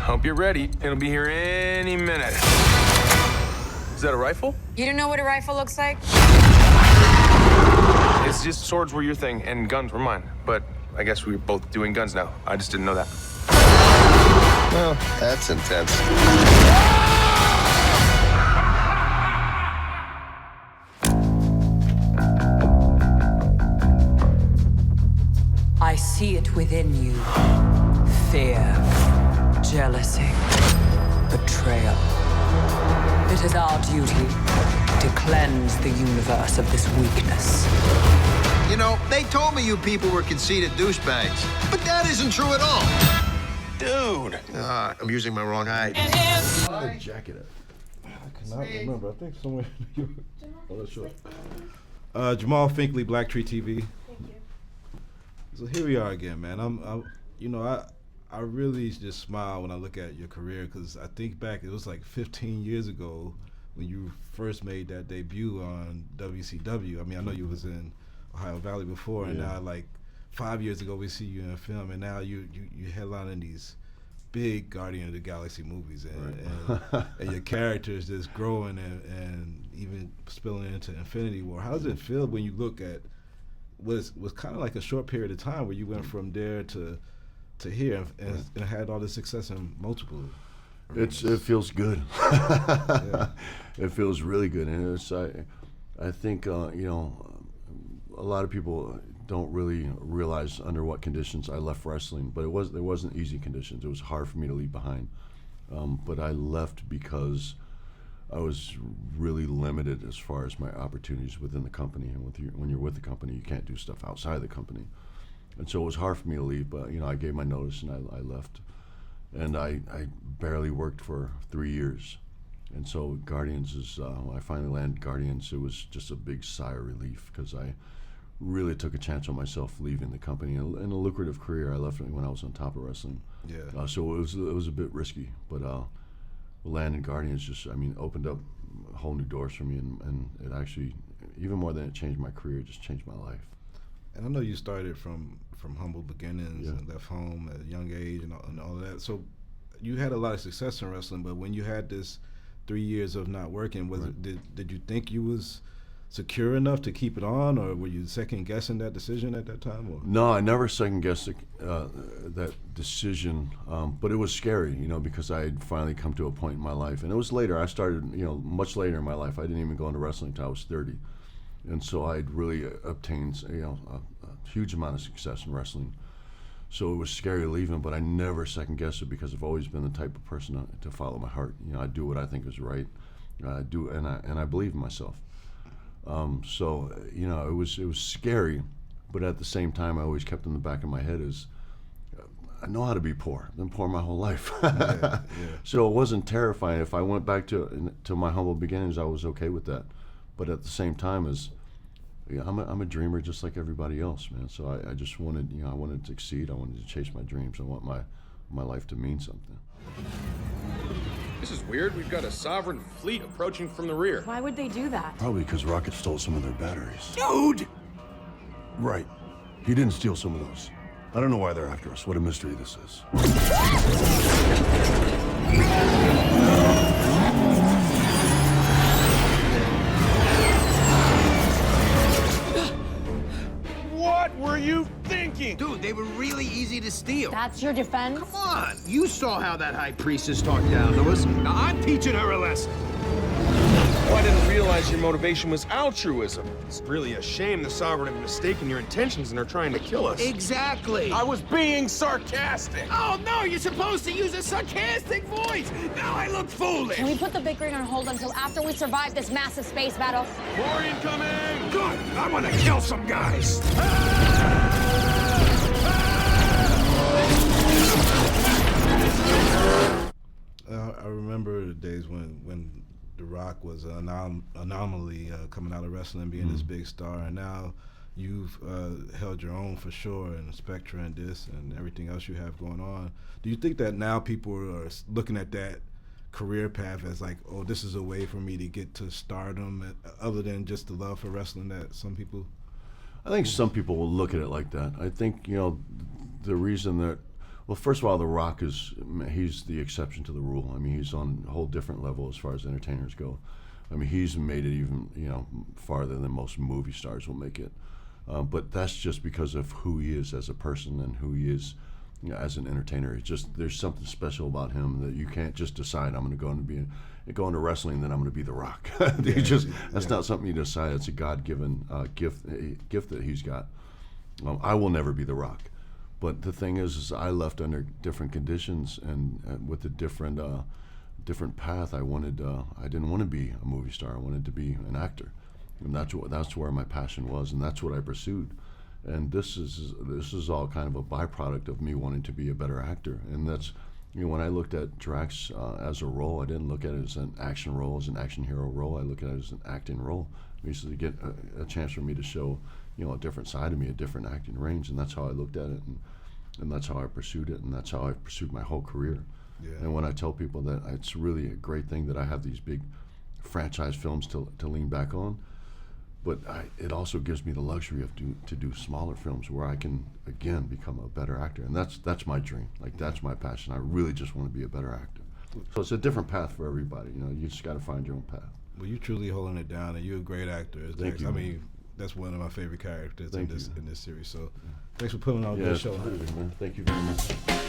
Hope you're ready. It'll be here any minute. Is that a rifle? You don't know what a rifle looks like? It's just swords were your thing and guns were mine. But I guess we're both doing guns now. I just didn't know that. Well, that's intense. I see it within you. Fear, jealousy, betrayal. It is our duty to cleanse the universe of this weakness. You know, they told me you people were conceited douchebags, but that isn't true at all. Dude! I'm using my wrong eye. The jacket at? I cannot remember. I think somewhere. Oh, that's short. Jamal Finkley, Black Tree TV. Thank you. So here we are again, man. I really just smile when I look at your career because I think back, it was like 15 years ago when you first made that debut on WCW. I mean, I know you was in Ohio Valley before, and now like 5 years ago we see you in a film, and now you headlining these big Guardian of the Galaxy movies, and your character is just growing and even spilling into Infinity War. How does it feel when you look at was kind of like a short period of time where you went from there to here and had all this success in multiple? It feels good. It feels really good, and I think a lot of people don't really realize under what conditions I left wrestling, but there wasn't easy conditions. It was hard for me to leave behind, but I left because I was really limited as far as my opportunities within the company. And when you're with the company, you can't do stuff outside the company. And so it was hard for me to leave, but I gave my notice and I left. And I barely worked for 3 years. And so Guardians when I finally landed Guardians, it was just a big sigh of relief because I really took a chance on myself leaving the company in a lucrative career. I left when I was on top of wrestling. Yeah. So it was a bit risky, but landing Guardians just, opened up whole new doors for me, and it actually, even more than it changed my career, it just changed my life. And I know you started from humble beginnings and left home at a young age and all of that. So you had a lot of success in wrestling, but when you had this 3 years of not working, did you think you was secure enough to keep it on, or were you second guessing that decision at that time? Or? No, I never second guessed that decision, but it was scary, because I had finally come to a point in my life, and it was later. I started, much later in my life. I didn't even go into wrestling until I was 30, and so I'd really obtained, a huge amount of success in wrestling. So it was scary leaving, but I never second guessed it because I've always been the type of person to follow my heart. I do what I think is right. I do, and I believe in myself. So it was scary, but at the same time, I always kept in the back of my head is, I know how to be poor. I've been poor my whole life. So it wasn't terrifying. If I went back to my humble beginnings, I was okay with that. But at the same time, I'm a dreamer just like everybody else, man. So I just wanted, I wanted to succeed. I wanted to chase my dreams. I want my life to mean something. This is weird. We've got a sovereign fleet approaching from the rear. Why would they do that? Probably because Rocket stole some of their batteries. Dude! Right. He didn't steal some of those. I don't know why they're after us. What a mystery this is. What were you thinking? Dude, they were really easy to steal. That's your defense? Come on, you saw how that high priestess talked down to us. Now I'm teaching her a lesson. Oh, I didn't realize your motivation was altruism. It's really a shame the Sovereign have mistaken your intentions and are trying to kill us. Exactly. I was being sarcastic. Oh no, you're supposed to use a sarcastic voice. Now I look foolish. Can we put the bickering on hold until after we survive this massive space battle? More incoming! Good. I want to kill some guys. I remember the days when The Rock was an anomaly coming out of wrestling, being this big star, and now you've held your own for sure in Spectra and this and everything else you have going on. Do you think that now people are looking at that career path as like, oh, this is a way for me to get to stardom, other than just the love for wrestling that some people? I think some people will look at it like that. I think, the reason that Well, first of all, The Rock he's the exception to the rule. I mean, he's on a whole different level as far as entertainers go. I mean, he's made it even, farther than most movie stars will make it. But that's just because of who he is as a person and who he is, as an entertainer. It's just, there's something special about him that you can't just decide I'm going to go into wrestling, then I'm going to be The Rock. That's not something you decide. It's a God-given gift that he's got. I will never be The Rock. But the thing is I left under different conditions and with a different path. I didn't want to be a movie star. I wanted to be an actor, and that's where my passion was, and that's what I pursued. And this is all kind of a byproduct of me wanting to be a better actor. And that's, when I looked at Drax as a role, I didn't look at it as an action role, as an action hero role. I look at it as an acting role, basically to get a chance for me to show, a different side of me, a different acting range. And that's how I looked at it, and that's how I pursued it, and that's how I pursued my whole career. Yeah. And when I tell people that it's really a great thing that I have these big franchise films to lean back on, but it also gives me the luxury to do smaller films where I can, again, become a better actor. And that's my dream. Like, that's my passion. I really just want to be a better actor. So it's a different path for everybody. You just got to find your own path. Well, you're truly holding it down, and you're a great actor. Thank you. I mean, that's one of my favorite characters in this series. So thanks for putting on a good show. Man. Thank you very much.